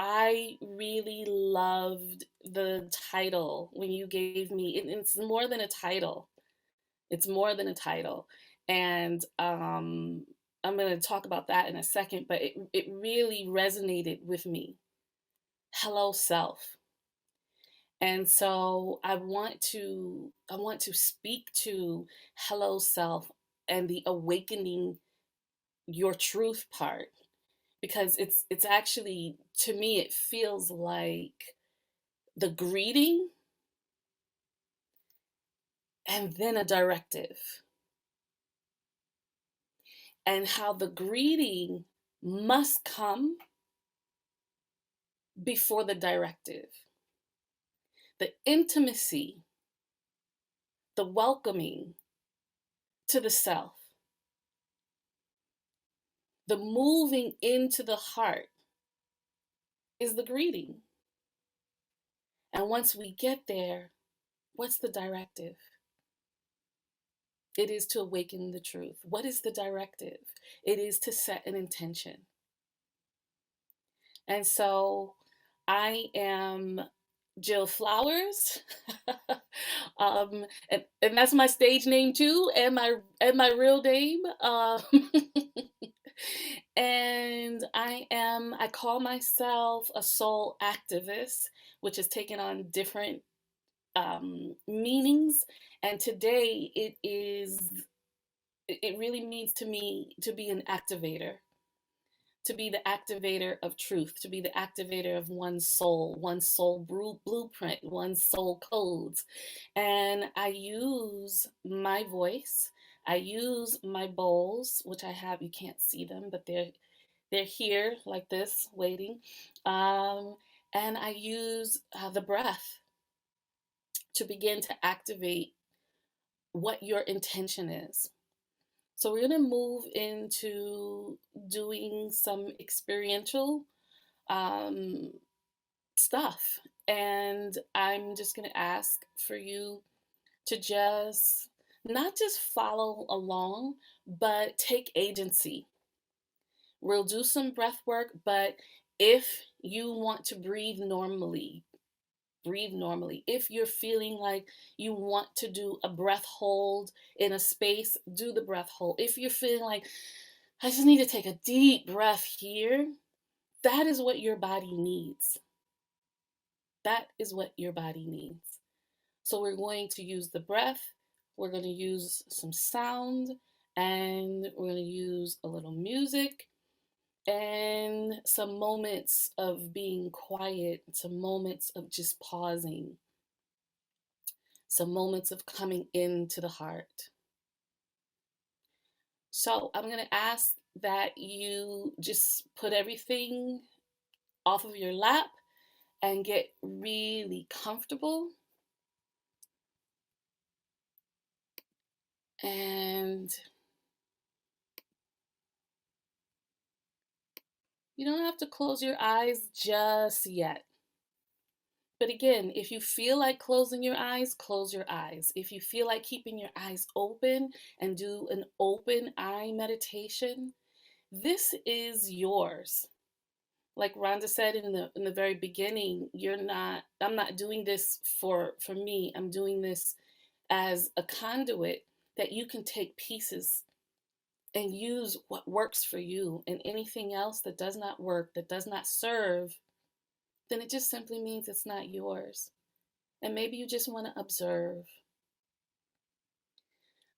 I really loved the title when you gave me it's more than a title. It's more than a title. And I'm going to talk about that in a second, but it really resonated with me. Hello self. And so I want to speak to hello self and the awakening your truth part, because it's actually, to me it feels like the greeting and then a directive, and how the greeting must come before the directive. The intimacy, the welcoming to the self, the moving into the heart is the greeting. And once we get there, what's the directive? It is to awaken the truth. What is the directive? It is to set an intention. And so I am Jill Flowers. And that's my stage name too, and my real name. And I call myself a soul activist, which has taken on different meanings. And today it really means to me to be an activator, to be the activator of truth, to be the activator of one's soul blueprint, one's soul codes. And I use my voice. I use my bowls, which I have. You can't see them, but they're here like this, waiting. Um, and I use the breath to begin to activate what your intention is. So we're going to move into doing some experiential um, stuff. And I'm just going to ask for you to just not just follow along, but take agency. We'll do some breath work, but if you want to breathe normally, breathe normally. If you're feeling like you want to do a breath hold in a space, do the breath hold. If you're feeling like, I just need to take a deep breath here, that is what your body needs. That is what your body needs. So we're going to use the breath, we're going to use some sound, and we're going to use a little music and some moments of being quiet, some moments of just pausing, some moments of coming into the heart. So I'm going to ask that you just put everything off of your lap and get really comfortable. And you don't have to close your eyes just yet. But again, if you feel like closing your eyes, close your eyes. If you feel like keeping your eyes open and do an open eye meditation, this is yours. Like Rhonda said in the very beginning, I'm not doing this for me. I'm doing this as a conduit that you can take pieces and use what works for you, and anything else that does not work, that does not serve, then it just simply means it's not yours. And maybe you just want to observe.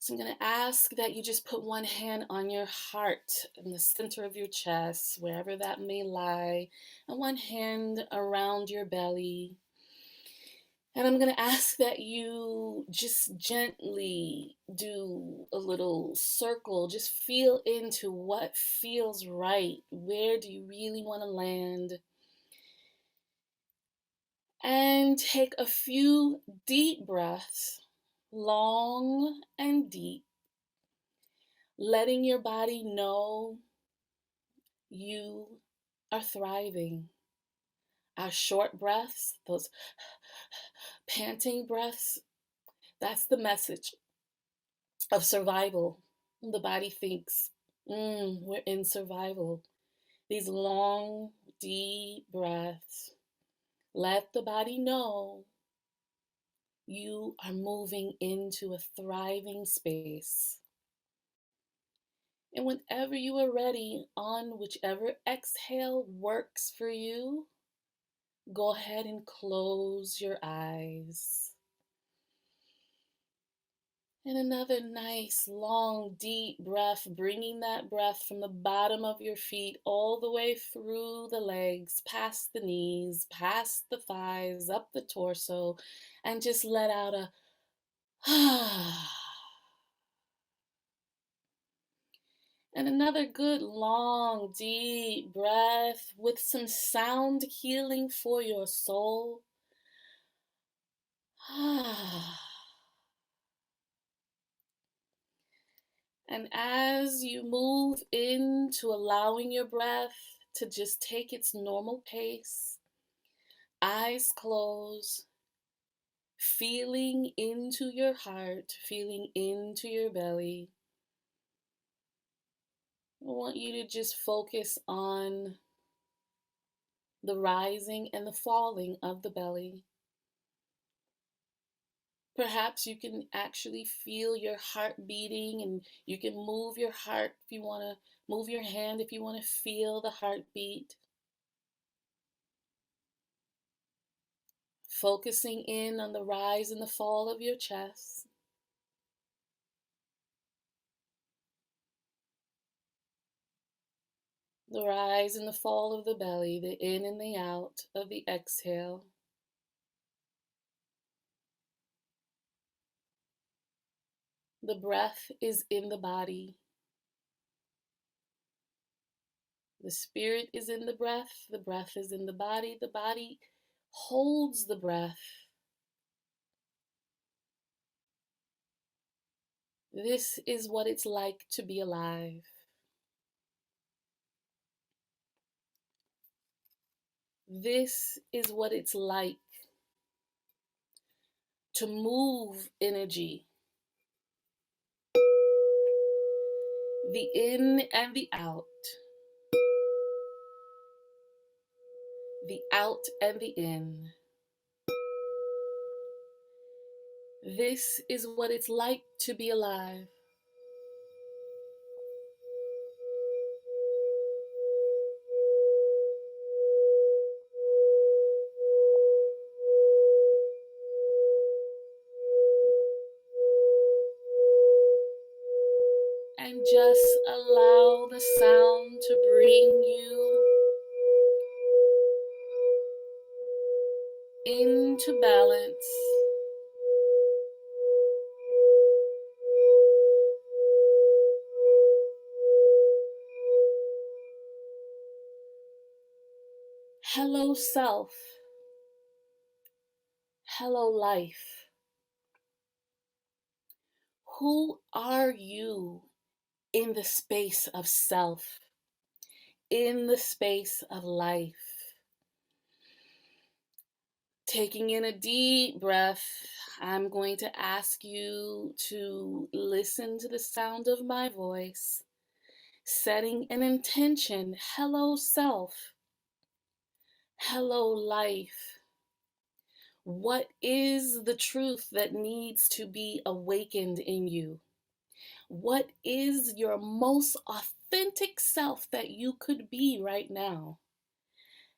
So I'm going to ask that you just put one hand on your heart in the center of your chest, wherever that may lie, and one hand around your belly. And I'm going to ask that you just gently do a little circle. Just feel into what feels right. Where do you really want to land? And take a few deep breaths, long and deep, letting your body know you are thriving. Our short breaths, those panting breaths, that's the message of survival. The body thinks, we're in survival. These long, deep breaths. Let the body know you are moving into a thriving space. And whenever you are ready, on whichever exhale works for you, go ahead and close your eyes. And another nice, long, deep breath, bringing that breath from the bottom of your feet all the way through the legs, past the knees, past the thighs, up the torso, and just let out a and another good, long, deep breath with some sound healing for your soul. And as you move into allowing your breath to just take its normal pace, eyes closed, feeling into your heart, feeling into your belly. I want you to just focus on the rising and the falling of the belly. Perhaps you can actually feel your heart beating, and you can move your heart if you want to, move your hand if you want to feel the heartbeat. Focusing in on the rise and the fall of your chest. The rise and the fall of the belly, the in and the out of the exhale. The breath is in the body. The spirit is in the breath is in the body holds the breath. This is what it's like to be alive. This is what it's like to move energy. The in and the out. The out and the in. This is what it's like to be alive. And just allow the sound to bring you into balance. Hello, self. Hello, life. Who are you in the space of self, in the space of life? Taking in a deep breath, I'm going to ask you to listen to the sound of my voice, setting an intention. Hello, self. Hello, life. What is the truth that needs to be awakened in you? What is your most authentic self that you could be right now?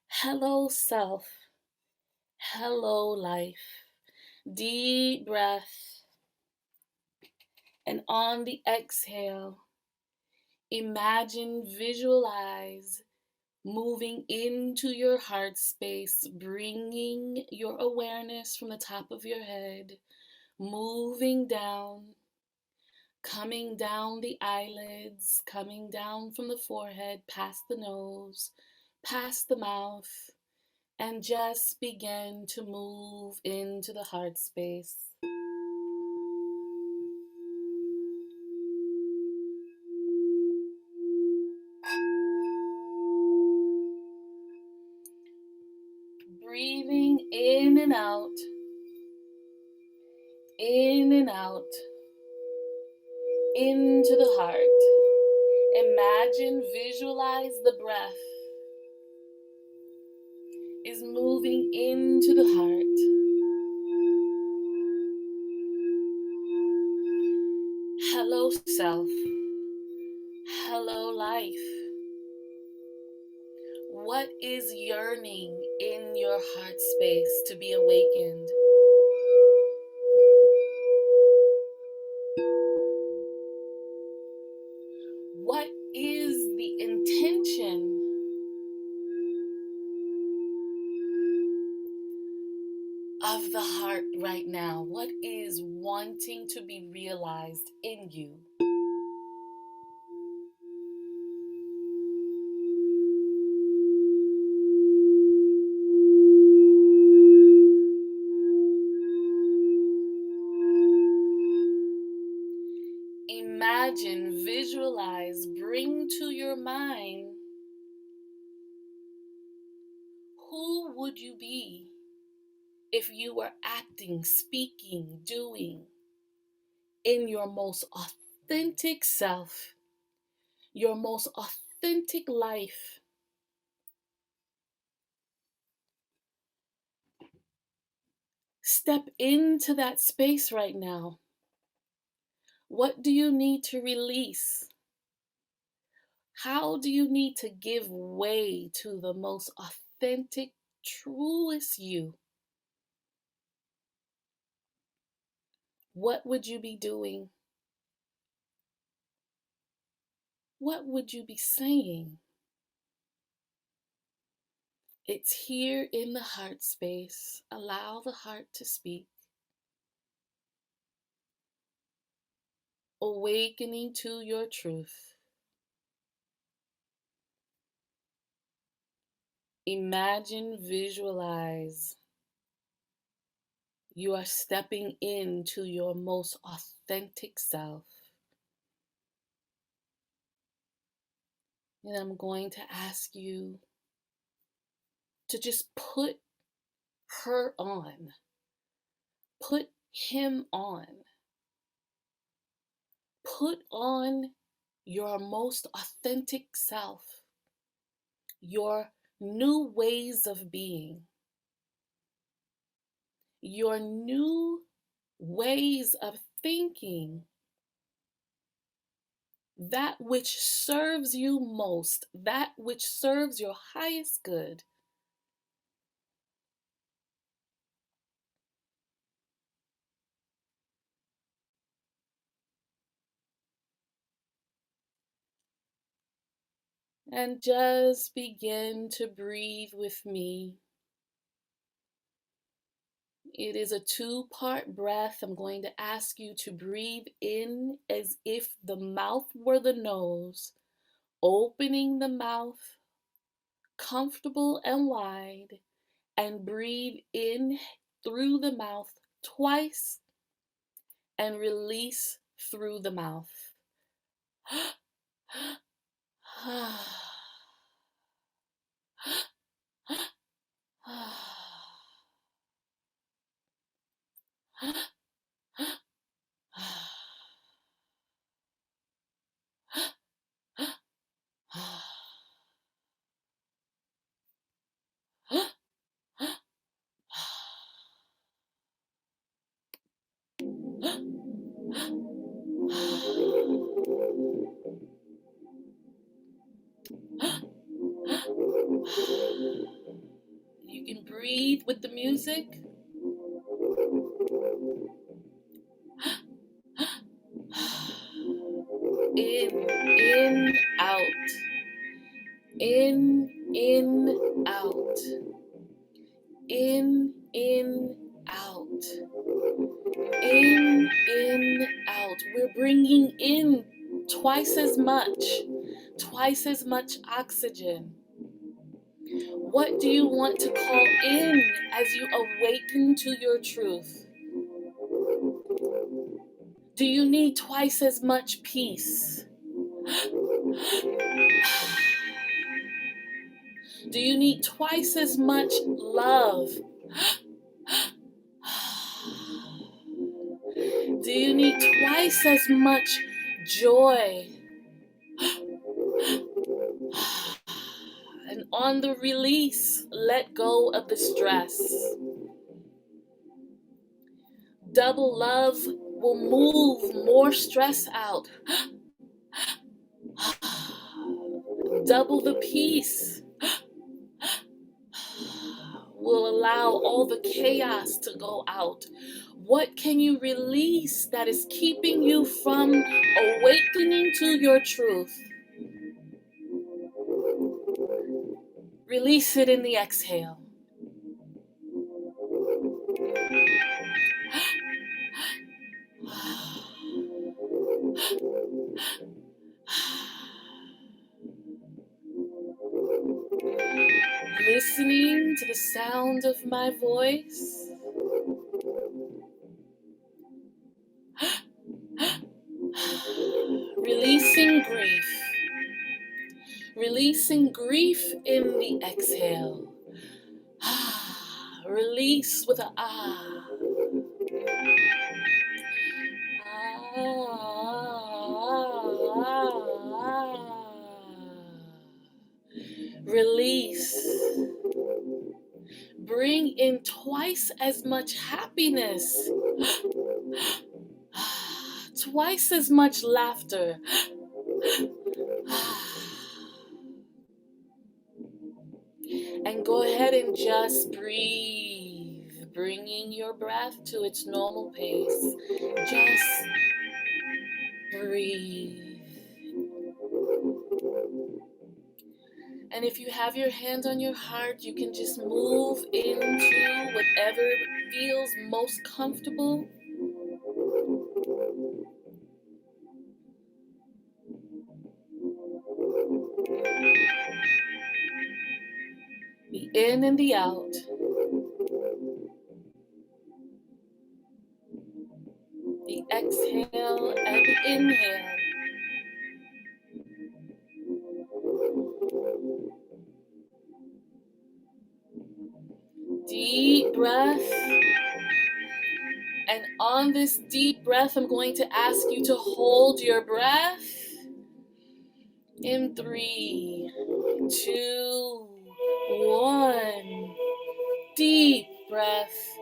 Hello, self. Hello, life. Deep breath. And on the exhale, imagine, visualize moving into your heart space, bringing your awareness from the top of your head, moving down, coming down the eyelids, coming down from the forehead, past the nose, past the mouth, and just begin to move into the heart space. Breathing in and out, in and out, into the heart. Imagine, visualize the breath is moving into the heart. Hello, self. Hello, life. What is yearning in your heart space to be awakened? What is the intention of the heart right now? What is wanting to be realized in you? Imagine, visualize, bring to your mind, who would you be if you were acting, speaking, doing in your most authentic self, your most authentic life? Step into that space right now. What do you need to release? How do you need to give way to the most authentic, truest you? What would you be doing? What would you be saying? It's here in the heart space. Allow the heart to speak. Awakening to your truth. Imagine, visualize. You are stepping into your most authentic self. And I'm going to ask you to just put her on. Put him on. Put on your most authentic self, your new ways of being, your new ways of thinking, that which serves you most, that which serves your highest good. And just begin to breathe with me. It is a 2-part breath. I'm going to ask you to breathe in as if the mouth were the nose, opening the mouth, comfortable and wide, and breathe in through the mouth twice and release through the mouth. You can breathe with the music. In, out. In, out. In, out. In, out. We're bringing in twice as much oxygen. What do you want to call in as you awaken to your truth? Do you need twice as much peace? Do you need twice as much love? Do you need twice as much joy? And On the release, let go of the stress. Double love will move more stress out. Double the peace will allow all the chaos to go out. What can you release that is keeping you from awakening to your truth? Release it in the exhale. Listening to the sound of my voice. Releasing grief. Releasing grief in the exhale. Release with an ah. Release. Bring in twice as much happiness. Twice as much laughter. And go ahead and just breathe, bringing your breath to its normal pace. Just breathe. And if you have your hand on your heart, you can just move into whatever feels most comfortable. The in and the out. The exhale and the inhale. Deep breath. And on this deep breath, I'm going to ask you to hold your breath in 3, 2, 1. Deep breath.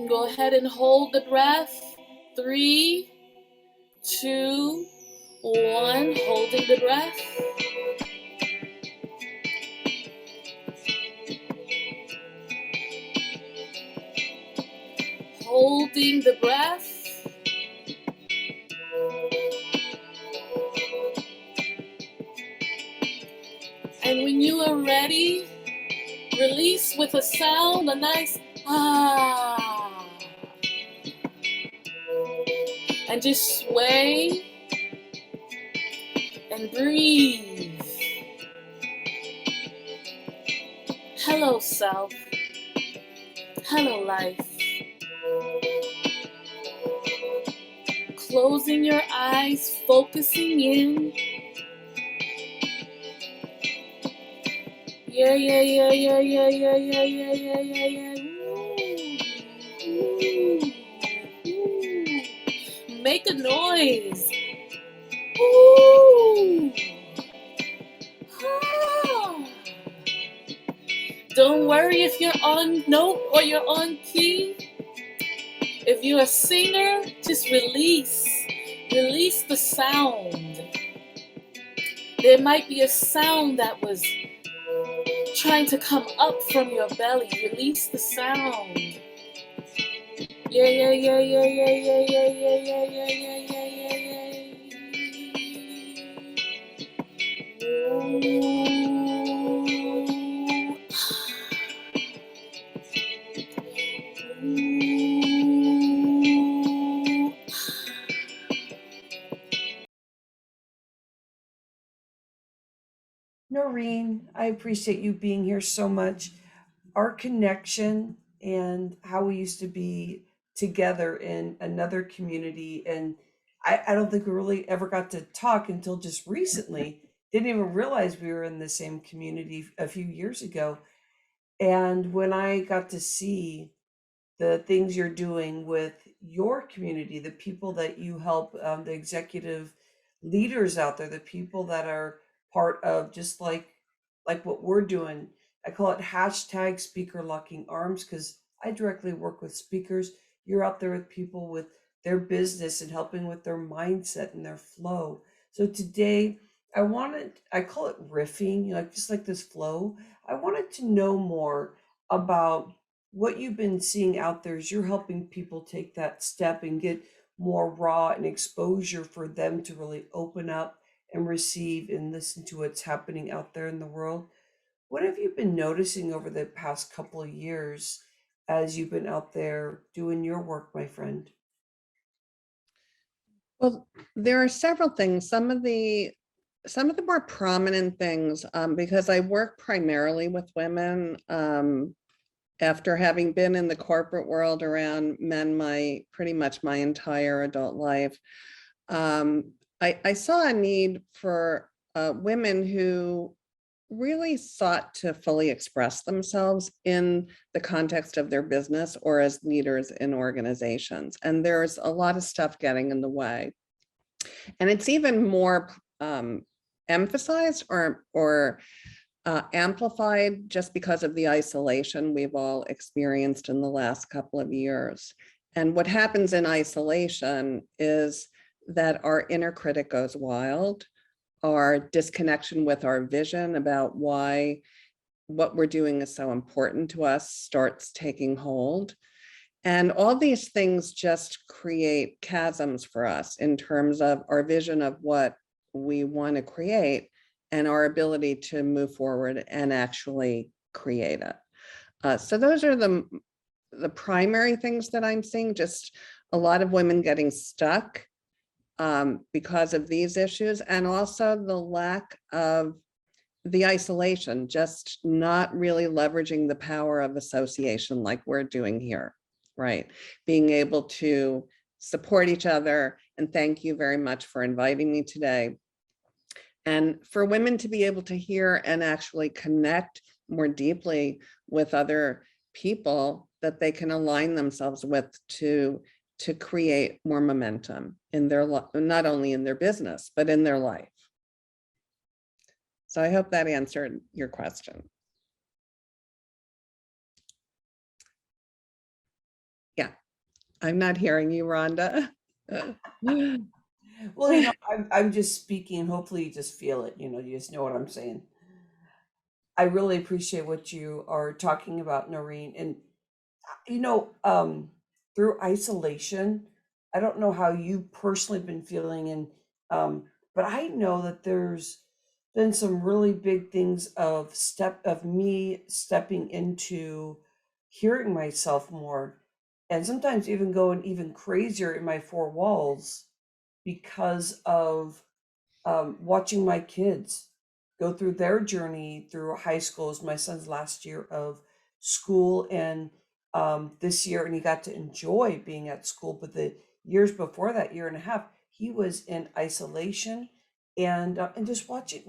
Go ahead and hold the breath. 3, 2, 1. Holding the breath. Holding the breath. And when you are ready, release with a sound, a nice ah. And just sway and breathe. Hello, self. Hello, life. Closing your eyes, focusing in. Yeah, yeah, yeah, yeah, yeah, yeah, yeah, yeah, yeah, yeah, yeah. Ooh. Ooh. Make a noise. Ooh. Ah. Don't worry if you're on note or you're on key. If you're a singer, just release. Release the sound. There might be a sound that was trying to come up from your belly. Release the sound. Yeah, yeah, yeah, yeah, yeah, yeah, yeah, yeah, yeah, yeah, yeah, yeah, yeah, yeah. Noreen, I appreciate you being here so much. Our connection and how we used to be together in another community. And I don't think we really ever got to talk until just recently. Didn't even realize we were in the same community a few years ago. And when I got to see the things you're doing with your community, the people that you help, the executive leaders out there, the people that are part of just like what we're doing. I call it hashtag speaker locking arms because I directly work with speakers. You're out there with people with their business and helping with their mindset and their flow. So today I call it riffing, like just like this flow. I wanted to know more about what you've been seeing out there as you're helping people take that step and get more raw and exposure for them to really open up and receive and listen to what's happening out there in the world. What have you been noticing over the past couple of years as you've been out there doing your work, my friend? Well, there are several things. Some of the more prominent things, because I work primarily with women, after having been in the corporate world around men my pretty much my entire adult life. I saw a need for women who really sought to fully express themselves in the context of their business or as leaders in organizations. And there's a lot of stuff getting in the way. And it's even more emphasized or amplified just because of the isolation we've all experienced in the last couple of years. And what happens in isolation is that our inner critic goes wild, our disconnection with our vision about why what we're doing is so important to us starts taking hold. And all these things just create chasms for us in terms of our vision of what we want to create and our ability to move forward and actually create it. So those are the primary things that I'm seeing, just a lot of women getting stuck because of these issues, and also the lack of the isolation, just not really leveraging the power of association like we're doing here, right? Being able to support each other. And thank you very much for inviting me today. And for women to be able to hear and actually connect more deeply with other people that they can align themselves with to create more momentum in their not only in their business, but in their life. So I hope that answered your question. Yeah, I'm not hearing you, Rhonda. Well, I'm just speaking. Hopefully, you just feel it. You just know what I'm saying. I really appreciate what you are talking about, Noreen. And you know, through isolation, I don't know how you personally been feeling, and but I know that there's been some really big things of me stepping into hearing myself more, and sometimes even going even crazier in my four walls because of watching my kids go through their journey through high school. Is my son's last year of school, and this year, and he got to enjoy being at school. But the years before that, year and a half, he was in isolation, and just watching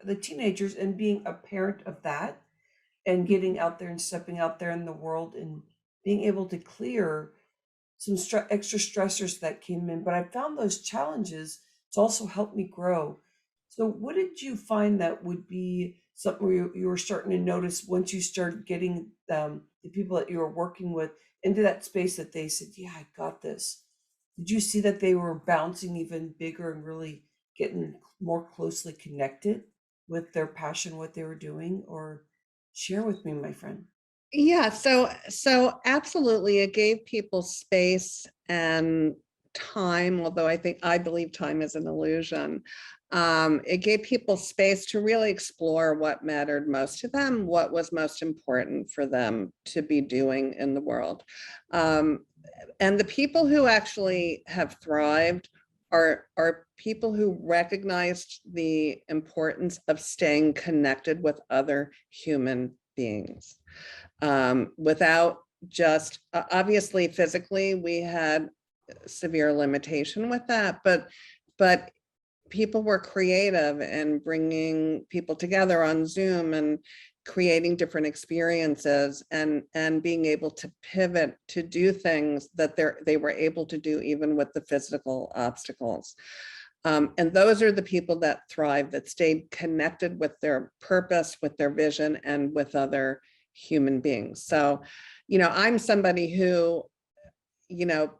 the teenagers and being a parent of that, and getting out there and stepping out there in the world and being able to clear some extra stressors that came in, but I found those challenges to also help me grow. So, what did you find that would be something where you were starting to notice once you started getting the people that you were working with into that space that they said, "Yeah, I got this." Did you see that they were bouncing even bigger and really getting more closely connected with their passion, what they were doing? Or share with me, my friend. Yeah, so absolutely, it gave people space and time, although I believe time is an illusion. It gave people space to really explore what mattered most to them, what was most important for them to be doing in the world. And the people who actually have thrived are people who recognized the importance of staying connected with other human beings, without just obviously physically we had severe limitation with that, but people were creative and bringing people together on Zoom and creating different experiences and being able to pivot to do things that they were able to do even with the physical obstacles. And those are the people that thrive, that stayed connected with their purpose, with their vision, and with other human beings. So, I'm somebody who,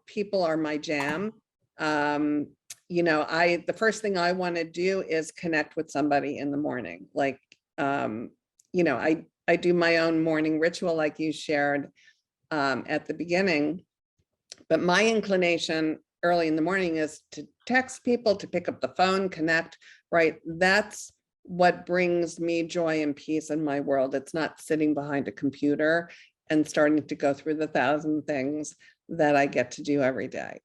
people are my jam. Um, the first thing I want to do is connect with somebody in the morning. Like, I do my own morning ritual, like you shared at the beginning. But my inclination early in the morning is to text people, to pick up the phone, connect, right? That's what brings me joy and peace in my world. It's not sitting behind a computer and starting to go through the 1,000 things that I get to do every day.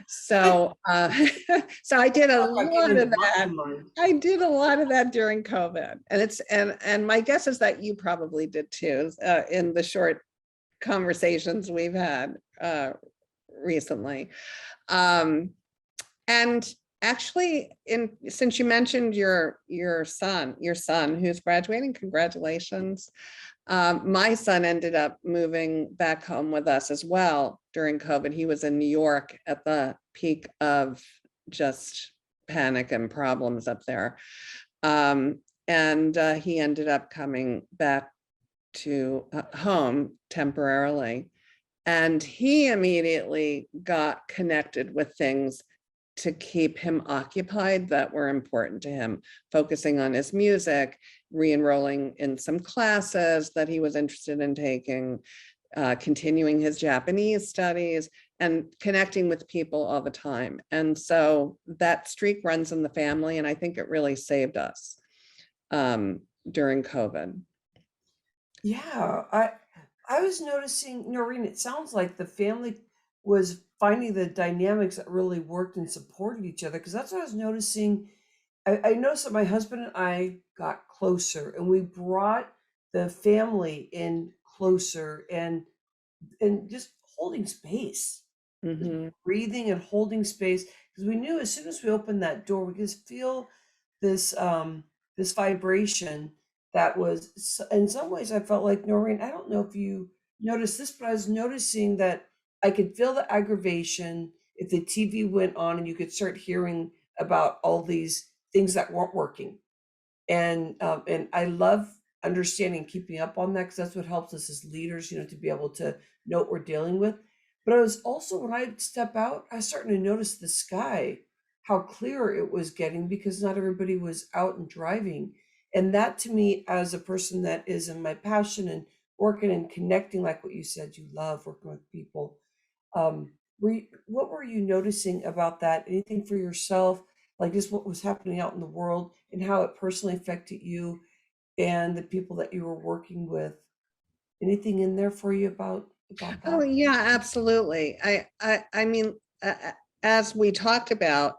So, so I did a lot of that. I did a lot of that during COVID, and my guess is that you probably did too, in the short conversations we've had recently. And actually, since you mentioned your son who's graduating, congratulations. My son ended up moving back home with us as well during COVID. He was in New York at the peak of just panic and problems up there. And he ended up coming back to home temporarily. And he immediately got connected with things to keep him occupied that were important to him, focusing on his music, re-enrolling in some classes that he was interested in taking, continuing his Japanese studies, and connecting with people all the time. And so that streak runs in the family, and I think it really saved us during COVID. Yeah, I was noticing, Noreen, it sounds like the family was finding the dynamics that really worked and supported each other. Because that's what I was noticing. I noticed that my husband and I got closer, and we brought the family in closer, and just holding space, just Mm-hmm. breathing and holding space, because we knew as soon as we opened that door, we could just feel this this vibration that was, in some ways, I felt like, Noreen, I don't know if you noticed this, but I was noticing that I could feel the aggravation if the TV went on and you could start hearing about all these things that weren't working. And I love understanding, keeping up on that, because that's what helps us as leaders, to be able to know what we're dealing with. But I was also, when I step out, I was starting to notice the sky, how clear it was getting, because not everybody was out and driving. And that, to me, as a person that is in my passion and working and connecting, like what you said, you love working with people. What were you noticing about that? Anything for yourself, like just what was happening out in the world and how it personally affected you and the people that you were working with? Anything in there for you about Oh that? yeah, absolutely. I mean, as we talked about,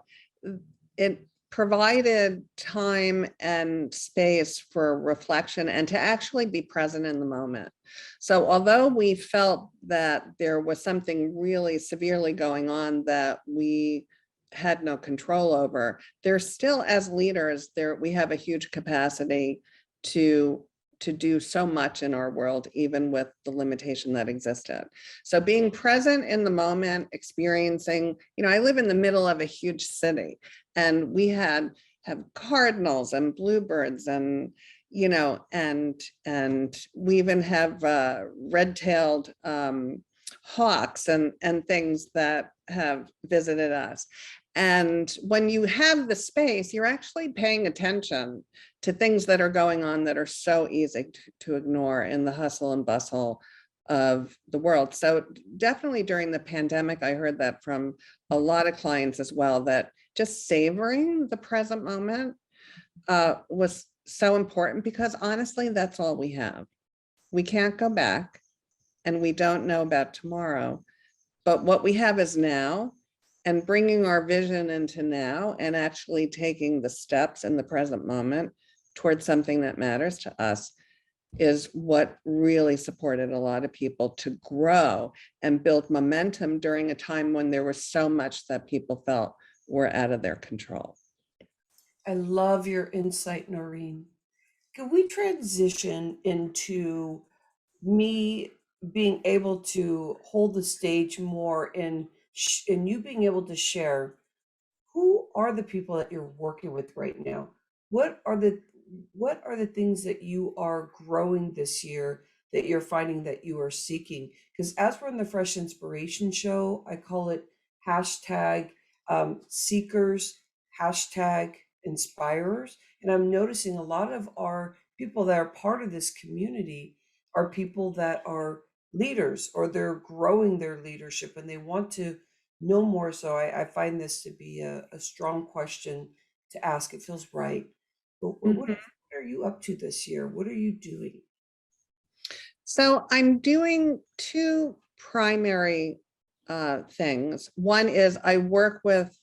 it provided time and space for reflection and to actually be present in the moment. So although we felt that there was something really severely going on that we had no control over, there's still, as leaders, we have a huge capacity to do so much in our world, even with the limitation that existed. So being present in the moment, experiencing, I live in the middle of a huge city, and we have cardinals and bluebirds, and and we even have red-tailed hawks and things that have visited us. And when you have the space, you're actually paying attention to things that are going on that are so easy to ignore in the hustle and bustle of the world. So definitely during the pandemic, I heard that from a lot of clients as well, that just savoring the present moment was so important, because honestly, that's all we have. We can't go back, and we don't know about tomorrow, but what we have is now. And bringing our vision into now and actually taking the steps in the present moment towards something that matters to us is what really supported a lot of people to grow and build momentum during a time when there was so much that people felt were out of their control. I love your insight, Noreen. Can we transition into me being able to hold the stage more, and you being able to share, who are the people that you're working with right now? What are the what are the things that you are growing this year that you're finding that you are seeking? Because as we're in the Fresh Inspiration Show, I call it hashtag seekers, hashtag inspirers. And I'm noticing a lot of our people that are part of this community are people that are leaders or they're growing their leadership and they want to know more. So I find this to be a strong question to ask. It feels right. But what Mhm. are you up to this year? What are you doing? So I'm doing two primary things. One is I work with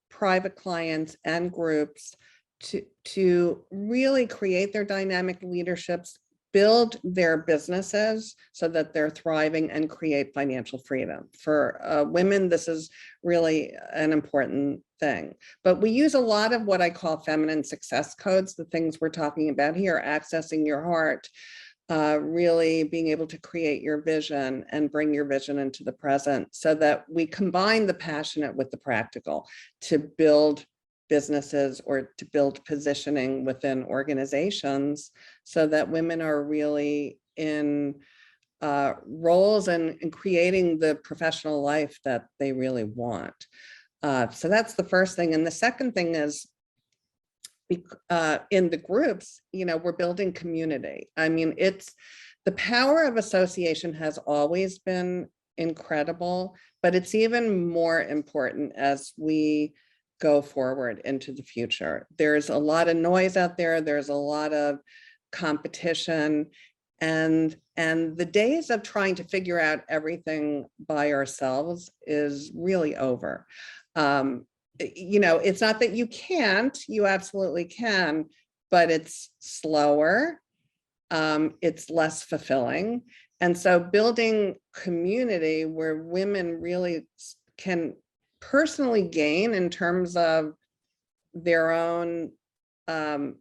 private clients and groups to really create their dynamic leaderships, build their businesses so that they're thriving and create financial freedom. For women, this is really an important thing. But we use a lot of what I call feminine success codes, the things we're talking about here, accessing your heart, really being able to create your vision and bring your vision into the present so that we combine the passionate with the practical to build businesses or to build positioning within organizations so that women are really in roles and creating the professional life that they really want. So that's the first thing. And the second thing is in the groups, we're building community. I mean, the power of association has always been incredible, but it's even more important as we go forward into the future. There's a lot of noise out there. There's a lot of competition, and the days of trying to figure out everything by ourselves is really over. It's not that you can't, you absolutely can, but it's slower, it's less fulfilling. And so building community where women really can personally gain in terms of their own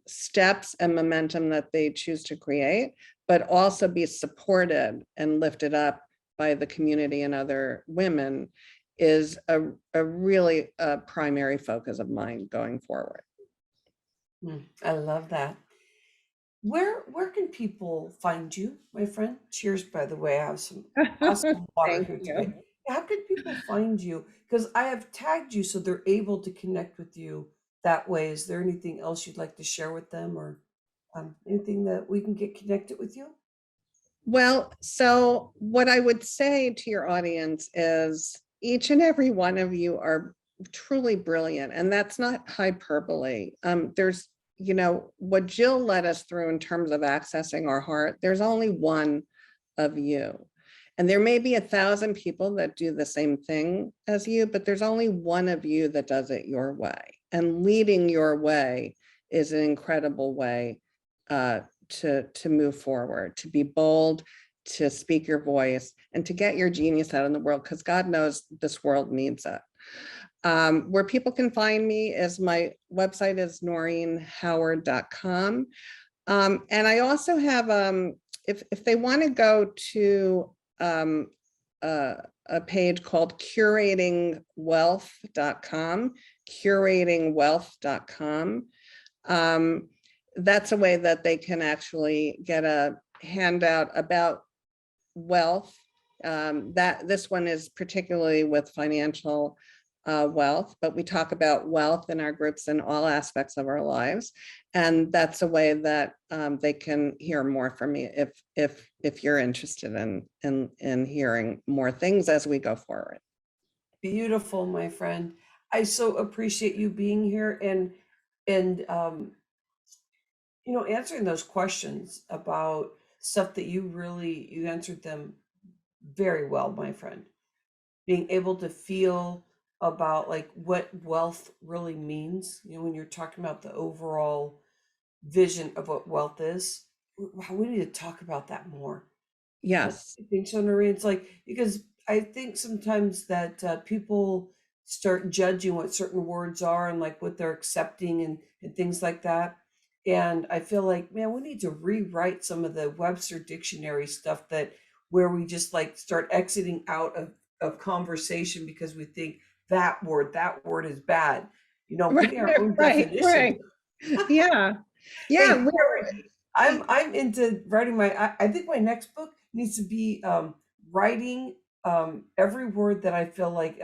steps and momentum that they choose to create, but also be supported and lifted up by the community and other women is a really primary focus of mine going forward. I love that. Where can people find you, my friend? Cheers, by the way. I have some awesome water Thank here you. today. How can people find you? Because I have tagged you so they're able to connect with you that way. Is there anything else you'd like to share with them or anything that we can get connected with you? Well, so what I would say to your audience is each and every one of you are truly brilliant, and that's not hyperbole. There's, what Jill led us through in terms of accessing our heart, there's only one of you. And there may be 1,000 people that do the same thing as you, but there's only one of you that does it your way. And leading your way is an incredible way to move forward, to be bold, to speak your voice, and to get your genius out in the world, because God knows this world needs it. Where people can find me is my website is noreenhoward.com. And I also have, if they want to go to a page called curatingwealth.com, curatingwealth.com. That's a way that they can actually get a handout about wealth. That this one is particularly with financial wealth, but we talk about wealth in our groups in all aspects of our lives, and that's a way that they can hear more from me if you're interested in hearing more things as we go forward. Beautiful, my friend. I so appreciate you being here and answering those questions about stuff that you answered them very well, my friend. Being able to feel about like what wealth really means, when you're talking about the overall vision of what wealth is. We need to talk about that more. Yes. I think so, Noreen. It's like, because I think sometimes that people start judging what certain words are and like what they're accepting and things like that. And I feel like, man, we need to rewrite some of the Webster dictionary stuff that where we just like start exiting out of conversation because we think that word is bad. Right, getting our own right, definition. right. Yeah, yeah, Hey, Terry, I'm into writing I think my next book needs to be writing every word that I feel like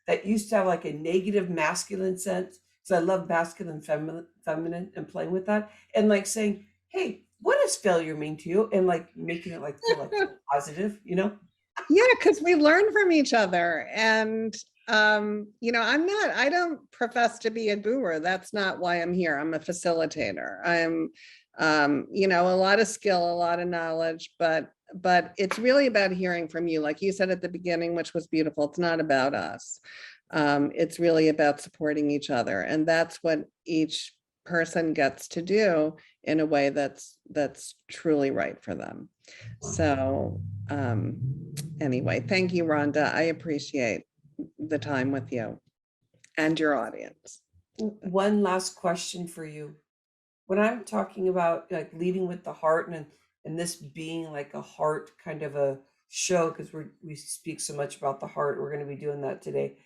that used to have like a negative masculine sense. Because I love masculine, feminine, and playing with that, and like saying, "Hey, what does failure mean to you?" And like making it like feel like so positive, you know? yeah, because we learn from each other. And I don't profess to be a guru. That's not why I'm here. I'm a facilitator. I'm a lot of skill, a lot of knowledge, but it's really about hearing from you. Like you said at the beginning, which was beautiful. It's not about us. It's really about supporting each other. And that's what each person gets to do in a way that's truly right for them. So anyway, thank you, Rhonda. I appreciate the time with you and your audience. One last question for you. When I'm talking about like leading with the heart and this being like a heart kind of a show, because we speak so much about the heart, we're going to be doing that today.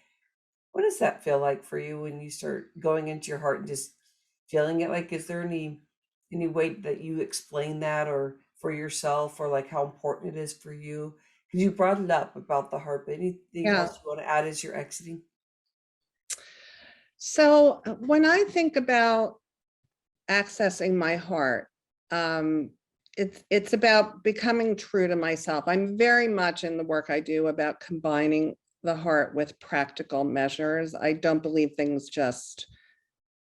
What does that feel like for you when you start going into your heart and just feeling it? Like, is there any way that you explain that or for yourself or like how important it is for you? Because you brought it up about the heart, but anything Yeah. else you want to add as you're exiting? So when I think about accessing my heart, um, it's about becoming true to myself. I'm very much in the work I do about combining the heart with practical measures. I don't believe things just,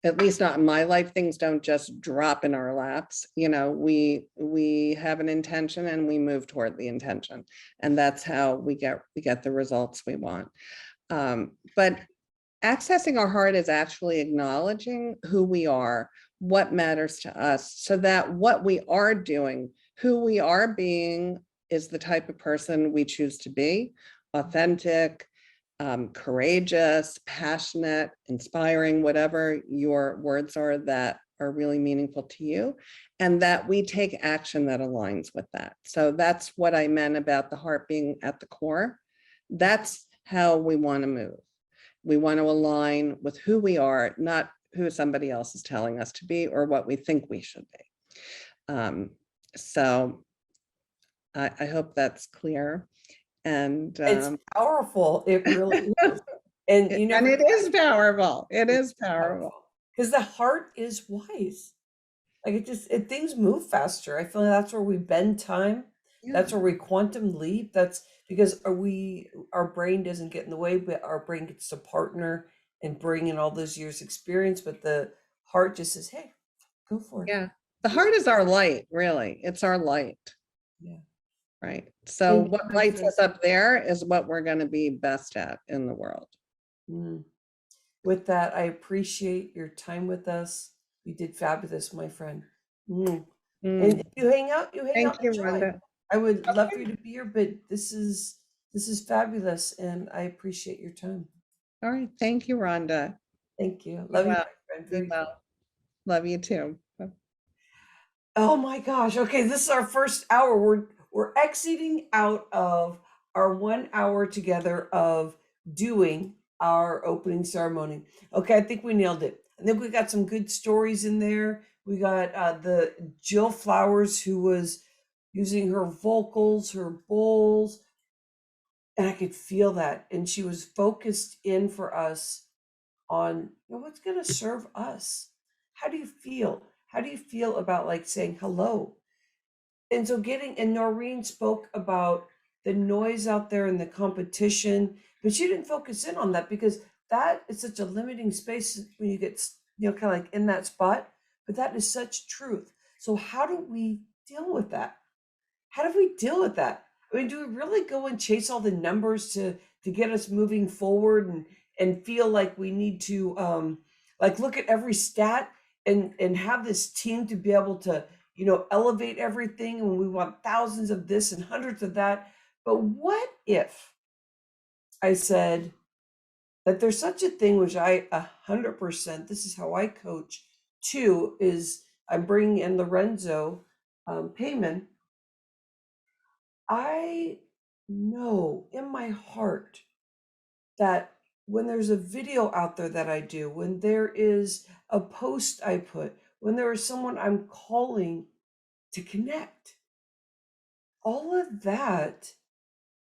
at least not in my life, things don't just drop in our laps. We have an intention and we move toward the intention, and that's how we get the results we want. But accessing our heart is actually acknowledging who we are, what matters to us, so that what we are doing, who we are being, is the type of person we choose to be: authentic, courageous, passionate, inspiring, whatever your words are that are really meaningful to you, and that we take action that aligns with that. So that's what I meant about the heart being at the core. That's how we want to move. We want to align with who we are, not who somebody else is telling us to be or what we think we should be. So I hope that's clear. And It's powerful. It really is. And you and never it is powerful. It is powerful. powerful because the heart is wise. Like things move faster. I feel like that's where we bend time. Yeah. That's where we quantum leap. That's because our brain doesn't get in the way, but our brain gets to partner and bring in all those years experience. But the heart just says, "Hey, go for it." Yeah. The heart is our light, really. It's our light, Yeah. right? So Thank you, what my lights friend. us up there is what we're going to be best at in the world. Mm. With that, I appreciate your time with us. You did fabulous, my friend. Mm. And if Mm. you hang out, you hang Thank out, you, enjoy. Rhonda. I would love for Okay. you to be here, but this is fabulous, and I appreciate your time. All right. Thank you, Rhonda. Thank you. Be Love you, well. my friend. Be Very. well. Love you too. Oh my gosh. Okay, this is our first hour. We're exiting out of our 1 hour together of doing our opening ceremony. Okay, I think we nailed it. I think we got some good stories in there. We got the Jill Flowers, who was using her vocals, her bowls, and I could feel that. And she was focused in for us on what's going to serve us. How do you feel? How do you feel about like saying hello? And so and Noreen spoke about the noise out there and the competition, but she didn't focus in on that because that is such a limiting space when you get, kind of like in that spot, but that is such truth. So how do we deal with that? How do we deal with that? I mean, do we really go and chase all the numbers to get us moving forward and feel like we need to like look at every stat and have this team to be able to elevate everything, and we want thousands of this and hundreds of that. But what if I said that there's such a thing, which I 100%, this is how I coach too, is I'm bringing in Lorenzo Payman. I know in my heart that when there's a video out there that I do, when there is a post I put, when there is someone I'm calling to connect. All of that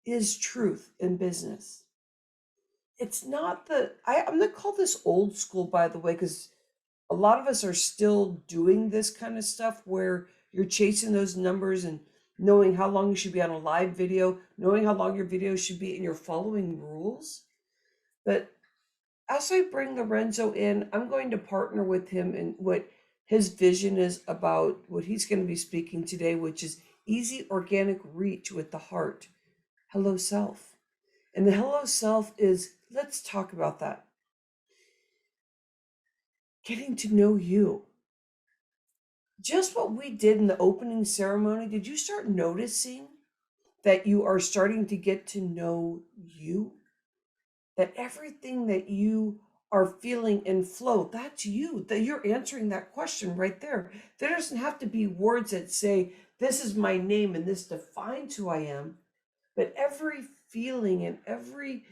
is truth in business. It's not I'm going to call this old school, by the way, because a lot of us are still doing this kind of stuff where you're chasing those numbers and knowing how long you should be on a live video, knowing how long your video should be, and you're following rules. But as I bring Lorenzo in, I'm going to partner with him in what his vision is about what he's going to be speaking today, which is easy organic reach with the heart. Hello, self. And the hello, self is let's talk about that. Getting to know you. Just what we did in the opening ceremony, did you start noticing that you are starting to get to know you? That everything that you are feeling in flow, that's you, that you're answering that question right there. There doesn't have to be words that say, this is my name and this defines who I am. But every feeling and every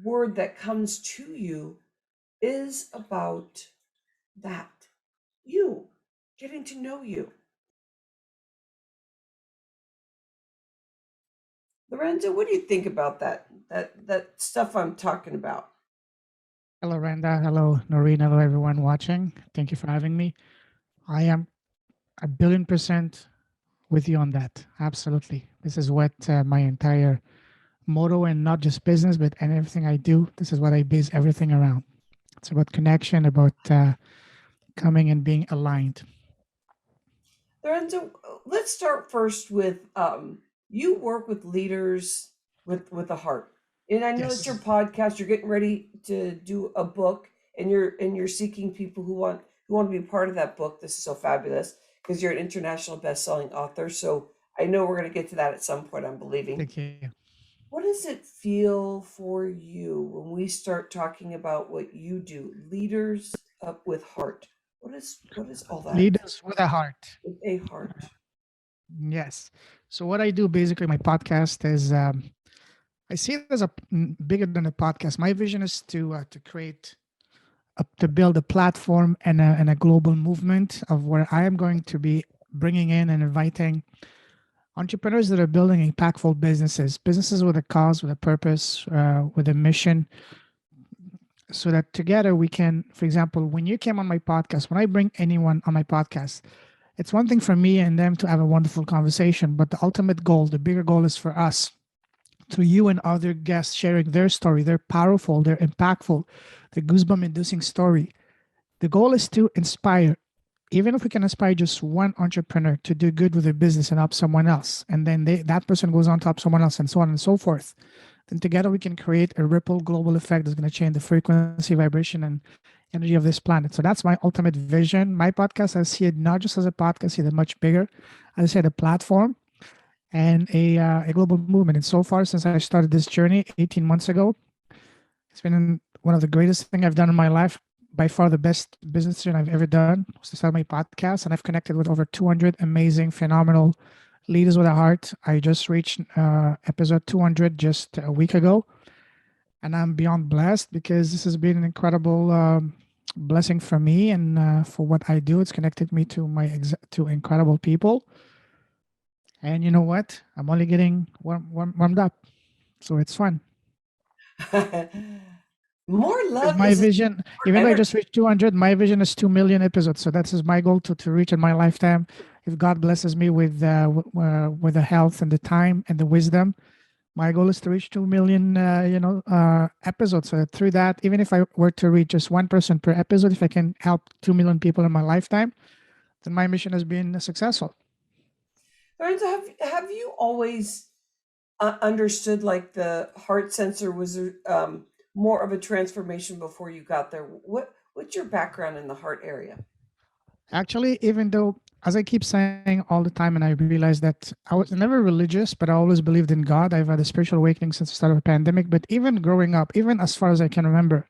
word that comes to you is about that. You, getting to know you. Lorenzo, what do you think about that stuff I'm talking about? Hello, Randa. Hello, Noreen. Hello, everyone watching. Thank you for having me. I am a billion percent with you on that. Absolutely. This is what my entire motto, and not just business, but and everything I do. This is what I base everything around. It's about connection, about coming and being aligned. Lorenzo, let's start first with you work with leaders with a heart, and I know it's your Yes. podcast. You're getting ready to do a book, and you're seeking people who want to be part of that book. This is so fabulous because you're an international best-selling author. So I know we're going to get to that at some point. I'm believing. Thank you. What does it feel for you when we start talking about what you do, leaders up with heart? What is all that Leaders with a heart. with a heart? Yes. So what I do basically, my podcast is I see it as bigger than a podcast. My vision is to create to build a platform and a global movement of where I am going to be bringing in and inviting entrepreneurs that are building impactful businesses with a cause, with a purpose, with a mission, so that together we can, for example, when you came on my podcast, when I bring anyone on my podcast, it's one thing for me and them to have a wonderful conversation, but the ultimate goal, the bigger goal is for us, to you and other guests sharing their story, their powerful, their impactful, the goosebump inducing story. The goal is to inspire, even if we can inspire just one entrepreneur to do good with their business and help someone else, and then that person goes on to help someone else, and so on and so forth. Then together we can create a ripple global effect that's going to change the frequency, vibration, and energy of this planet. So that's my ultimate vision. My podcast, I see it not just as a podcast, I see it much bigger. As I said, a platform and a global movement. And so far, since I started this journey 18 months ago, it's been one of the greatest things I've done in my life. By far, the best business decision I've ever done was to start my podcast, and I've connected with over 200 amazing, phenomenal leaders with a heart. I just reached episode 200 just a week ago, and I'm beyond blessed because this has been an incredible blessing for me and for what I do. It's connected me to to incredible people, and you know what? I'm only getting warmed up, so it's fun. More Because love my is vision, more even though I energy. just reached 200, my vision is 2 million episodes. So that's is my goal to reach in my lifetime. If God blesses me with the health and the time and the wisdom, my goal is to reach 2 million, episodes. So through that, even if I were to reach just one person per episode, if I can help 2 million people in my lifetime, then my mission has been successful. Lorenzo, have you always understood like the heart sensor was more of a transformation before you got there? What's your background in the heart area? Actually, even though, as I keep saying all the time, and I realized that I was never religious, but I always believed in God. I've had a spiritual awakening since the start of the pandemic. But even growing up, even as far as I can remember,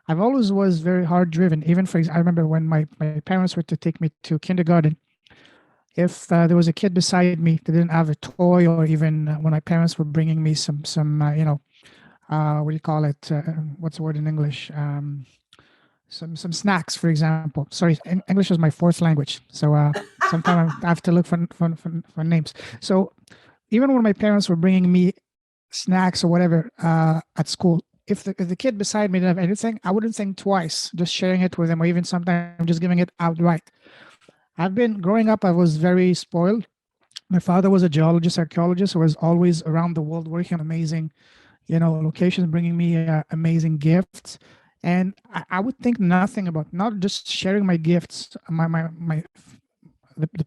I've always was very hard driven. Even for I remember when my parents were to take me to kindergarten. If there was a kid beside me that didn't have a toy, or even when my parents were bringing me some what do you call it? What's the word in English? Some snacks, for example. Sorry, English is my fourth language, so sometimes I have to look for names. So even when my parents were bringing me snacks or whatever at school, if the kid beside me didn't have anything, I wouldn't think twice, just sharing it with them, or even sometimes just giving it outright. I've been growing up, I was very spoiled. My father was a geologist, archaeologist, who was always around the world working on amazing, locations, bringing me amazing gifts. And I would think nothing about not just sharing my gifts, the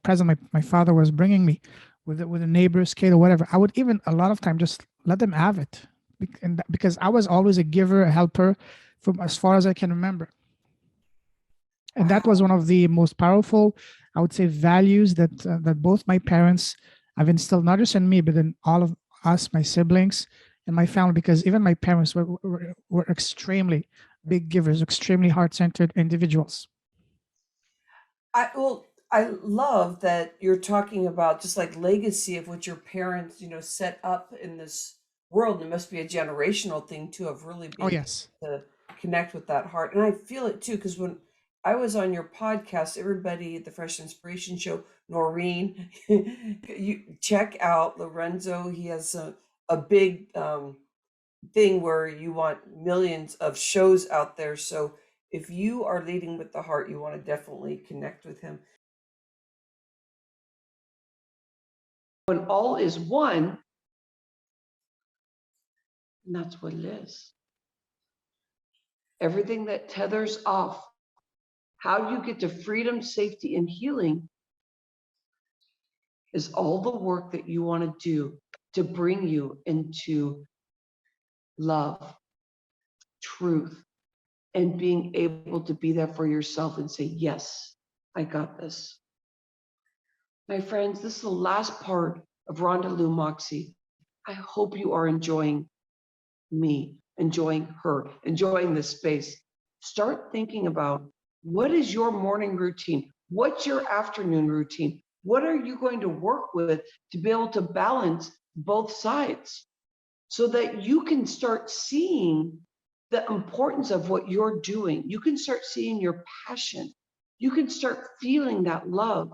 present my father was bringing me with a neighbor's kid or whatever. I would even a lot of time just let them have it, because I was always a giver, a helper, from as far as I can remember. And that was Wow. one of the most powerful, I would say, values that both my parents have instilled, not just in me, but in all of us, my siblings and my family. Because even my parents were extremely big givers, extremely heart-centered individuals. I love that you're talking about just like legacy of what your parents, set up in this world. And it must be a generational thing too, of really Oh being yes. able to connect with that heart. And I feel it too, because when I was on your podcast, everybody at the Fresh Inspiration Show, Noreen, you check out Lorenzo. He has a big thing where you want millions of shows out there. So if you are leading with the heart, you want to definitely connect with him. When all is one, and that's what it is. Everything that tethers off, how you get to freedom, safety, and healing is all the work that you want to do to bring you into love, truth, and being able to be there for yourself and say, yes, I got this. My friends, this is the last part of Rhonda Lou Moxie. I hope you are enjoying me, enjoying her, enjoying this space. Start thinking about, what is your morning routine? What's your afternoon routine? What are you going to work with to be able to balance both sides so that you can start seeing the importance of what you're doing? You can start seeing your passion. You can start feeling that love.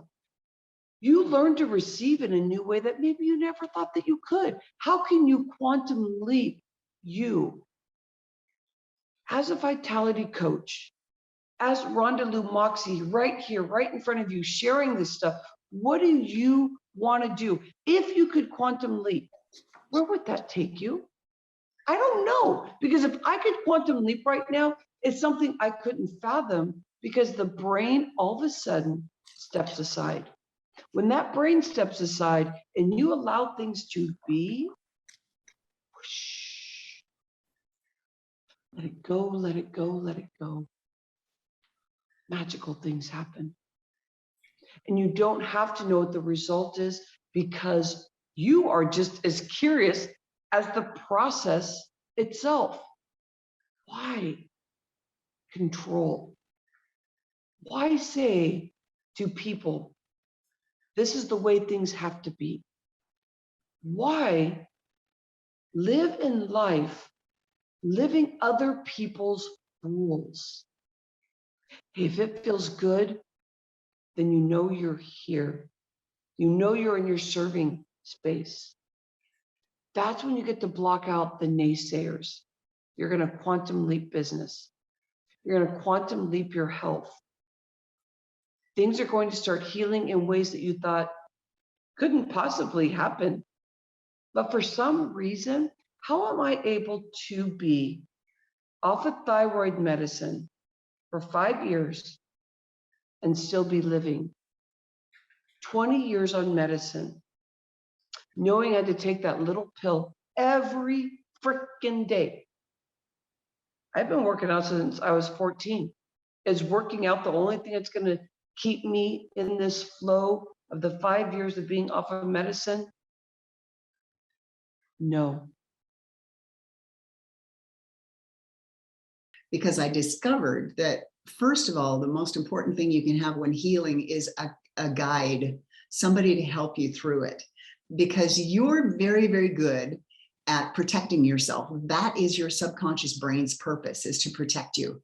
You learn to receive in a new way that maybe you never thought that you could. How can you quantum leap you as a vitality coach, as Rhonda Lou Moxie, right here, right in front of you, sharing this stuff? What do you want to do? If you could quantum leap, where would that take you? I don't know, because if I could quantum leap right now, it's something I couldn't fathom, because the brain all of a sudden steps aside. When that brain steps aside and you allow things to be, whoosh, let it go, let it go, let it go. Magical things happen. And you don't have to know what the result is, because you are just as curious as the process itself. Why control? Why say to people, this is the way things have to be? Why live in life living other people's rules? If it feels good, then you know you're here. You know you're in your serving space. That's when you get to block out the naysayers. You're going to quantum leap business. You're going to quantum leap your health. Things are going to start healing in ways that you thought couldn't possibly happen. But for some reason, how am I able to be off of thyroid medicine for 5 years and still be living? 20 years on medicine, knowing I had to take that little pill every freaking day. I've been working out since I was 14. Is working out the only thing that's going to keep me in this flow of the 5 years of being off of medicine? No. Because I discovered that, first of all, the most important thing you can have when healing is a guide, somebody to help you through it. Because you're very, very good at protecting yourself. That is your subconscious brain's purpose, is to protect you.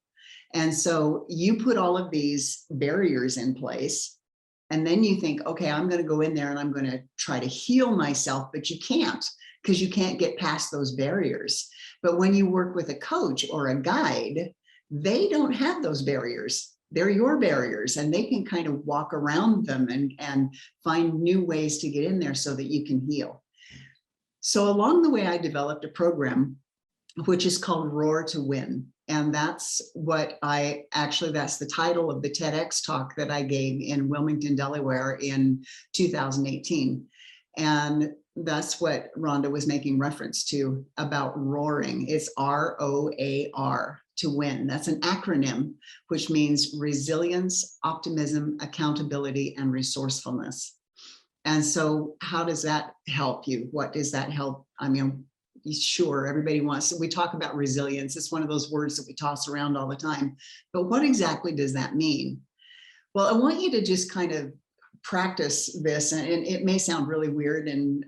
And so you put all of these barriers in place, and then you think, okay, I'm going to go in there and I'm going to try to heal myself, but you can't, because you can't get past those barriers. But when you work with a coach or a guide, they don't have those barriers. They're your barriers, and they can kind of walk around them and find new ways to get in there so that you can heal. So along the way, I developed a program which is called Roar to Win. And that's what that's the title of the TEDx talk that I gave in Wilmington, Delaware in 2018. And that's what Rhonda was making reference to about roaring. It's ROAR, to win. That's an acronym, which means resilience, optimism, accountability, and resourcefulness. And so how does that help you? What does that help? I mean, sure, everybody wants, we talk about resilience. It's one of those words that we toss around all the time, but what exactly does that mean? Well, I want you to just kind of practice this, and it may sound really weird, and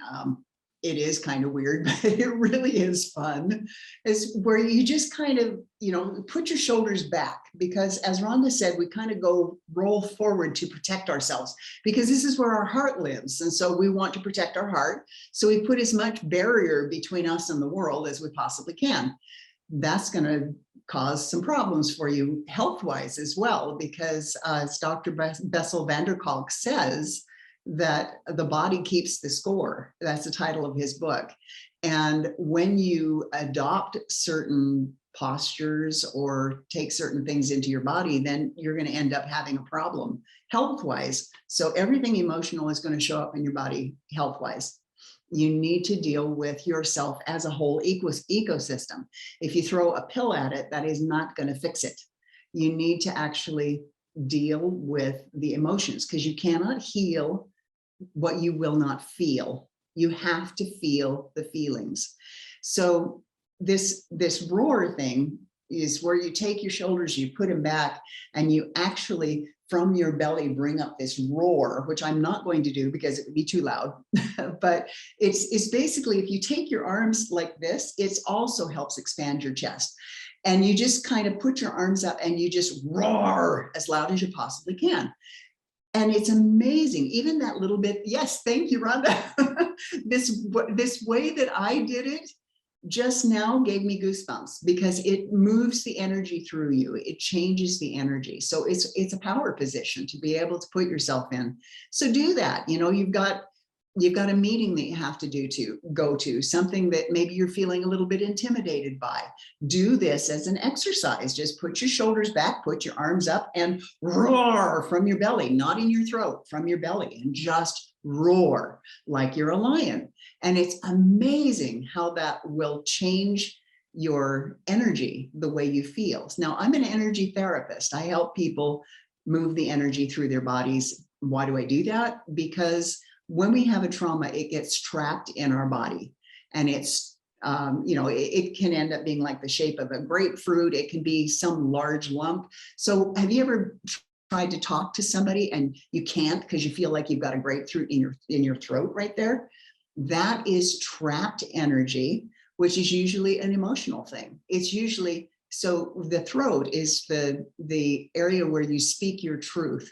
it is kind of weird, but it really is fun, is where you just kind of, put your shoulders back, because as Rhonda said, we kind of roll forward to protect ourselves, because this is where our heart lives. And so we want to protect our heart. So we put as much barrier between us and the world as we possibly can. That's going to cause some problems for you health-wise as well, because as Dr. Bessel van der Kolk says, that the body keeps the score. That's the title of his book. And when you adopt certain postures or take certain things into your body, then you're going to end up having a problem health-wise. So everything emotional is going to show up in your body health-wise. You need to deal with yourself as a whole ecosystem. If you throw a pill at it, that is not going to fix it. You need to actually deal with the emotions, because you cannot heal what you will not feel. You have to feel the feelings. So this roar thing is where you take your shoulders, you put them back, and you actually from your belly bring up this roar, which I'm not going to do because it would be too loud. But it's basically, if you take your arms like this, it also helps expand your chest. And you just kind of put your arms up and you just roar as loud as you possibly can. And it's amazing, even that little bit. Yes, thank you, Rhonda. This way that I did it just now gave me goosebumps, because it moves the energy through you. It changes the energy. So it's a power position to be able to put yourself in. So do that. You've got a meeting that you have to go to, something that maybe you're feeling a little bit intimidated by. Do this as an exercise. Just put your shoulders back, put your arms up, and roar from your belly, not in your throat, from your belly, and just roar like you're a lion. And it's amazing how that will change your energy, the way you feel. Now, I'm an energy therapist. I help people move the energy through their bodies. Why do I do that? Because when we have a trauma, it gets trapped in our body, and it's, it can end up being like the shape of a grapefruit. It can be some large lump. So have you ever tried to talk to somebody and you can't because you feel like you've got a grapefruit in your throat right there? That is trapped energy, which is usually an emotional thing. It's usually, so the throat is the area where you speak your truth.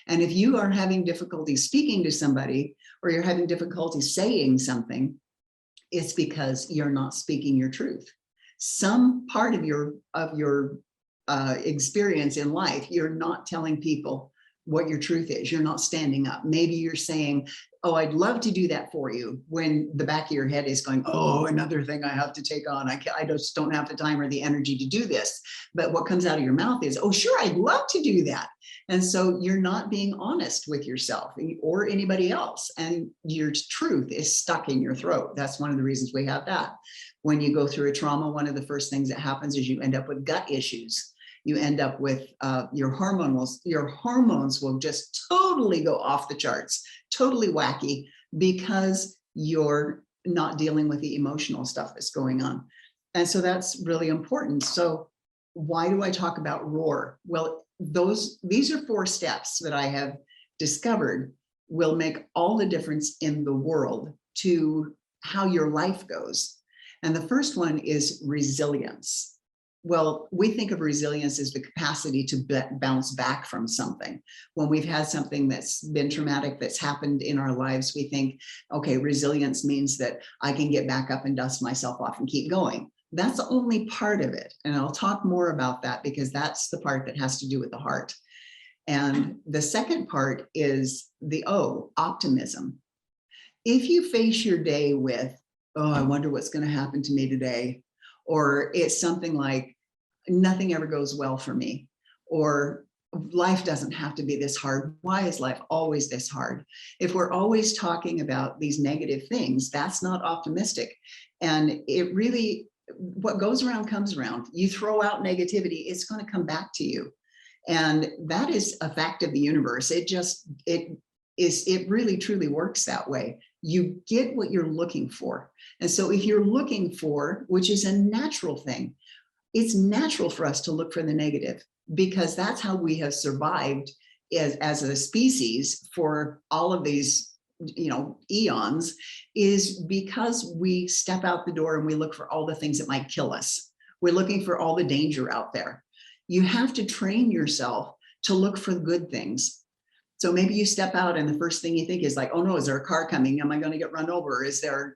And if you are having difficulty speaking to somebody, or you're having difficulty saying something, it's because you're not speaking your truth. Some part of your experience in life, you're not telling people what your truth is. You're not standing up. Maybe you're saying, oh, I'd love to do that for you, when the back of your head is going, oh, another thing I have to take on. I just don't have the time or the energy to do this. But what comes out of your mouth is, oh, sure, I'd love to do that. And so you're not being honest with yourself or anybody else. And your truth is stuck in your throat. That's one of the reasons we have that. When you go through a trauma, one of the first things that happens is you end up with gut issues. You end up with your hormones will just totally go off the charts, totally wacky, because you're not dealing with the emotional stuff that's going on. And so that's really important. So why do I talk about roar? Well, these are 4 steps that I have discovered will make all the difference in the world to how your life goes. And the first one is resilience. Well, we think of resilience as the capacity to bounce back from something. When we've had something that's been traumatic that's happened in our lives, we think, okay, resilience means that I can get back up and dust myself off and keep going. That's only part of it. And I'll talk more about that because that's the part that has to do with the heart. And the second part is the O, optimism. If you face your day with, oh, I wonder what's going to happen to me today, or it's something like, nothing ever goes well for me, or life doesn't have to be this hard. Why is life always this hard? If we're always talking about these negative things, that's not optimistic. And it really, what goes around comes around. You throw out negativity, it's going to come back to you. And that is a fact of the universe. It really truly works that way. You get what you're looking for. And so if you're looking for, which is a natural thing, it's natural for us to look for the negative because that's how we have survived as a species for all of these, eons, is because we step out the door and we look for all the things that might kill us. We're looking for all the danger out there. You have to train yourself to look for the good things. So maybe you step out and the first thing you think is like, oh no, is there a car coming? Am I going to get run over? Is there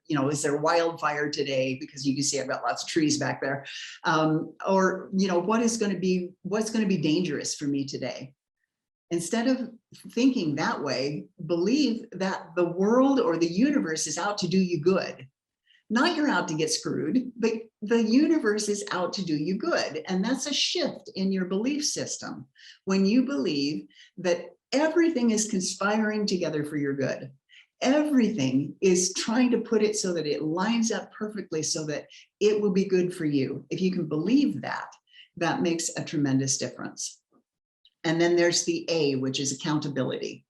wildfire today? Because you can see I've got lots of trees back there. Or what's going to be dangerous for me today? Instead of thinking that way, believe that the world or the universe is out to do you good. Not you're out to get screwed, but the universe is out to do you good. And that's a shift in your belief system. When you believe that everything is conspiring together for your good. Everything is trying to put it so that it lines up perfectly so that it will be good for you. If you can believe that, that makes a tremendous difference. And then there's the A, which is accountability.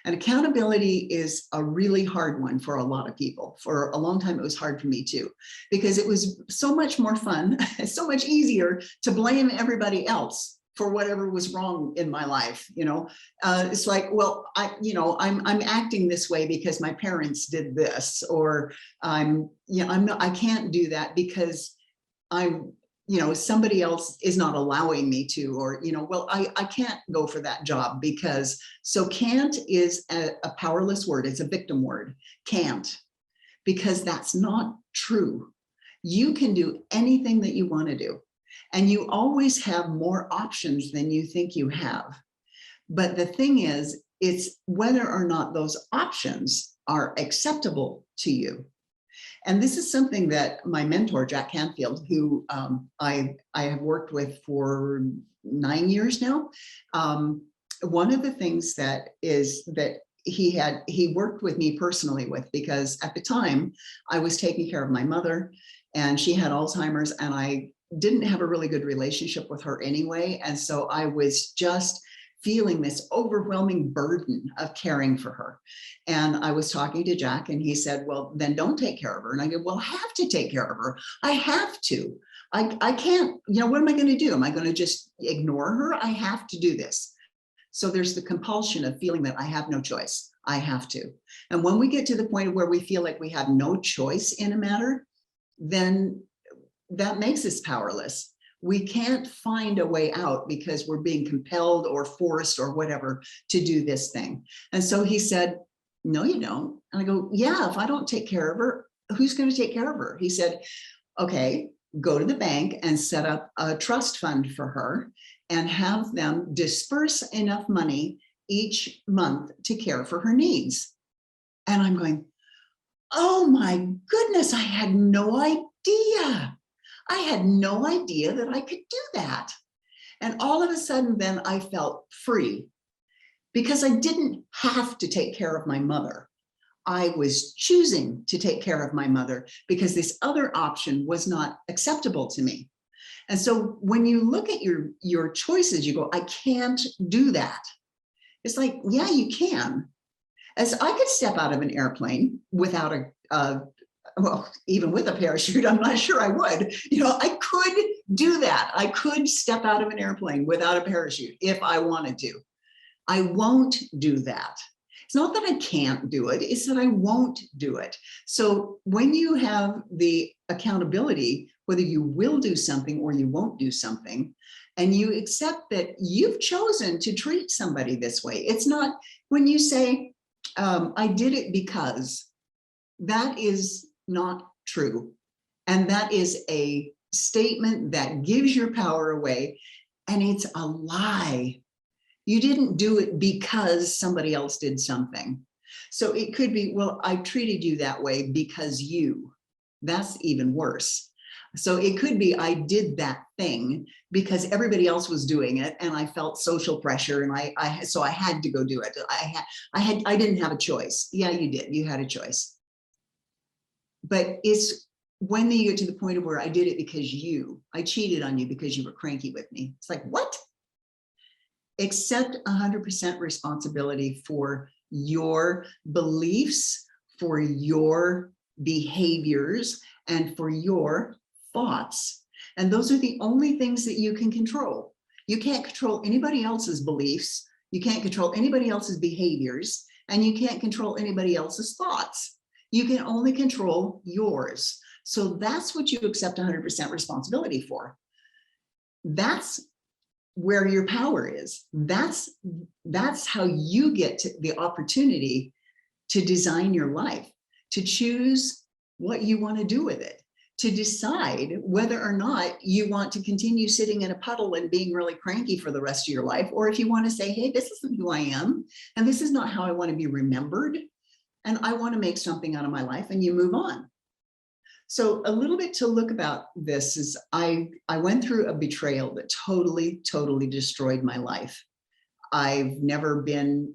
And accountability is a really hard one for a lot of people. For a long time, it was hard for me too, because it was so much more fun, so much easier to blame everybody else for whatever was wrong in my life. It's like, well, I'm acting this way because my parents did this, or I can't do that because somebody else is not allowing me to, or, well, I can't go for that job because, so can't is a powerless word. It's a victim word, can't, because that's not true. You can do anything that you want to do. And you always have more options than you think you have. But the thing is, it's whether or not those options are acceptable to you. And this is something that my mentor, Jack Canfield, who I have worked with for 9 years now. One of the things that he worked with me personally with, because at the time I was taking care of my mother and she had Alzheimer's, and I didn't have a really good relationship with her anyway. And so I was just feeling this overwhelming burden of caring for her. And I was talking to Jack and he said, well, then don't take care of her. And I go, well, I have to take care of her. I have to. I can't, what am I going to do? Am I going to just ignore her? I have to do this. So there's the compulsion of feeling that I have no choice. I have to. And when we get to the point where we feel like we have no choice in a matter, then that makes us powerless. We can't find a way out because we're being compelled or forced or whatever to do this thing. And so he said, no, you don't. And I go, yeah, if I don't take care of her, who's going to take care of her? He said, okay, go to the bank and set up a trust fund for her and have them disperse enough money each month to care for her needs. And I'm going, oh my goodness, I had no idea. I had no idea that I could do that. And all of a sudden, then I felt free because I didn't have to take care of my mother. I was choosing to take care of my mother because this other option was not acceptable to me. And so when you look at your choices, you go, I can't do that. It's like, yeah, you can. As I could step out of an airplane without well, even with a parachute, I'm not sure I would. I could do that. I could step out of an airplane without a parachute if I wanted to. I won't do that. It's not that I can't do it, it's that I won't do it. So when you have the accountability, whether you will do something or you won't do something, and you accept that you've chosen to treat somebody this way, it's not when you say, I did it because, that is not true. And that is a statement that gives your power away, and it's a lie. You didn't do it because somebody else did something. So it could be, well, I treated you that way because you. That's even worse. So it could be, I did that thing because everybody else was doing it, and I felt social pressure, and so I had to go do it. I didn't have a choice. Yeah, you did. You had a choice. But it's when you get to the point of where I did it because I cheated on you because you were cranky with me. It's like, what? Accept 100% responsibility for your beliefs, for your behaviors, and for your thoughts. And those are the only things that you can control. You can't control anybody else's beliefs. You can't control anybody else's behaviors, and you can't control anybody else's thoughts. You can only control yours. So that's what you accept 100% responsibility for. That's where your power is. That's how you get to the opportunity to design your life, to choose what you want to do with it, to decide whether or not you want to continue sitting in a puddle and being really cranky for the rest of your life, or if you want to say, hey, this isn't who I am, and this is not how I want to be remembered, and I want to make something out of my life, and you move on. So a little bit to look about this is I went through a betrayal that totally destroyed my life. I've never been,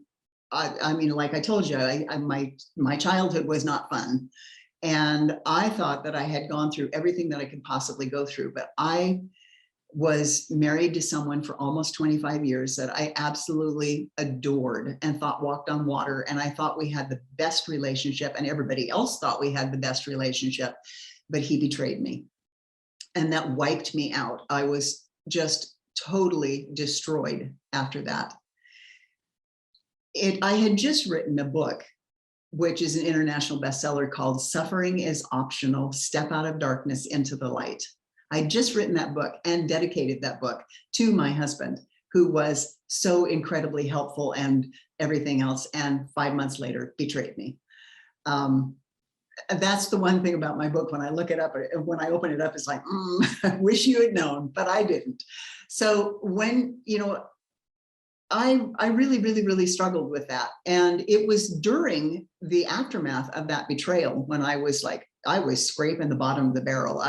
I mean, like I told you, my childhood was not fun. And I thought that I had gone through everything that I could possibly go through, but I was married to someone for almost 25 years that I absolutely adored and thought walked on water. And I thought we had the best relationship, and everybody else thought we had the best relationship, but he betrayed me. And that wiped me out. I was just totally destroyed after that. I had just written a book, which is an international bestseller, called Suffering is Optional, Step Out of Darkness into the Light. I'd just written that book and dedicated that book to my husband, who was so incredibly helpful and everything else, and 5 months later betrayed me. That's the one thing about my book. When I look it up, when I open it up, it's like, I wish you had known, but I didn't. So when, I really struggled with that. And it was during the aftermath of that betrayal when I was scraping the bottom of the barrel.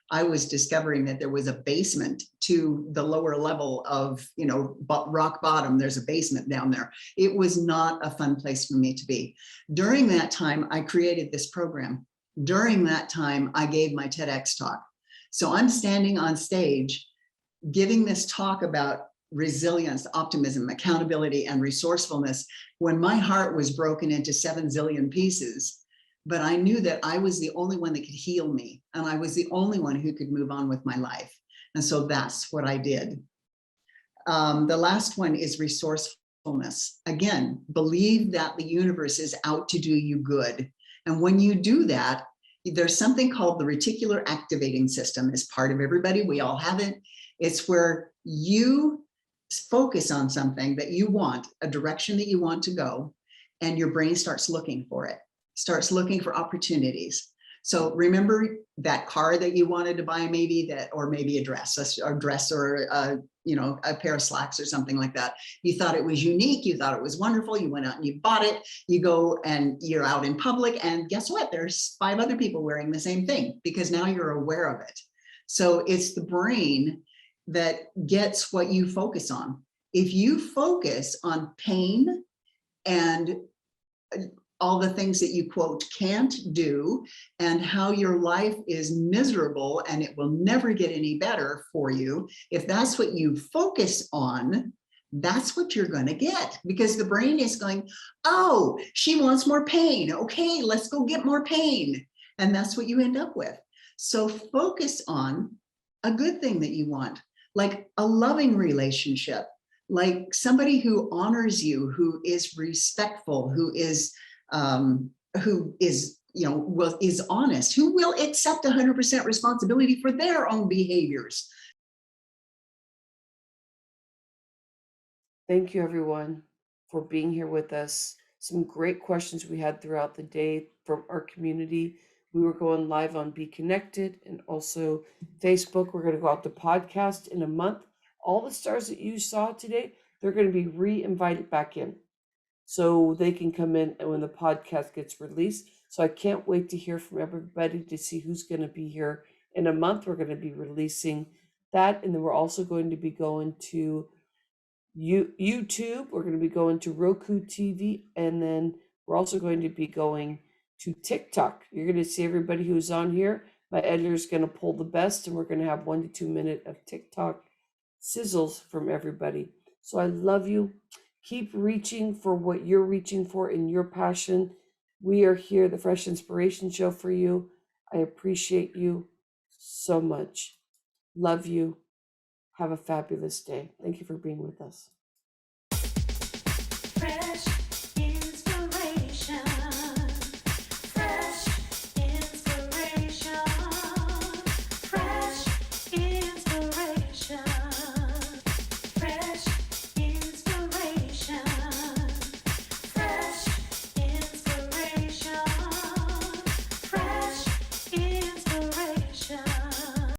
I was discovering that there was a basement to the lower level of, rock bottom. There's a basement down there. It was not a fun place for me to be. During that time, I created this program. During that time, I gave my TEDx talk. So I'm standing on stage giving this talk about resilience, optimism, accountability, and resourcefulness when my heart was broken into 7 zillion pieces. But I knew that I was the only one that could heal me, and I was the only one who could move on with my life. And so that's what I did. The last one is resourcefulness. Again, believe that the universe is out to do you good. And when you do that, there's something called the reticular activating system. It's part of everybody. We all have it. It's where you focus on something that you want, a direction that you want to go, and your brain starts looking for it. Starts looking for opportunities. So remember that car that you wanted to buy, or maybe a dress or a pair of slacks or something like that. You thought it was unique. You thought it was wonderful. You went out and you bought it. You go and you're out in public, and guess what? There's 5 other people wearing the same thing, because now you're aware of it. So it's the brain that gets what you focus on. If you focus on pain and all the things that you, quote, can't do, and how your life is miserable and it will never get any better for you, if that's what you focus on, that's what you're going to get, because the brain is going, oh, she wants more pain. Okay, let's go get more pain. And that's what you end up with. So focus on a good thing that you want, like a loving relationship, like somebody who honors you, who is respectful, who is is honest, who will accept 100% responsibility for their own behaviors. Thank you, everyone, for being here with us. Some great questions we had throughout the day from our community. We were going live on Be Connected and also Facebook. We're going to go out to podcast in a month. All the stars that you saw today, they're going to be re-invited back in so they can come in and when the podcast gets released. So I can't wait to hear from everybody to see who's going to be here in a month. We're going to be releasing that. And then we're also going to be going to YouTube. We're going to be going to Roku TV, and then we're also going to be going to TikTok. You're going to see everybody who's on here. My editor is going to pull the best, and we're going to have 1 to 2 minute of TikTok sizzles from everybody. So I love you. Keep reaching for what you're reaching for in your passion. We are here, the Fresh Inspiration Show, for you. I appreciate you so much. Love you. Have a fabulous day. Thank you for being with us.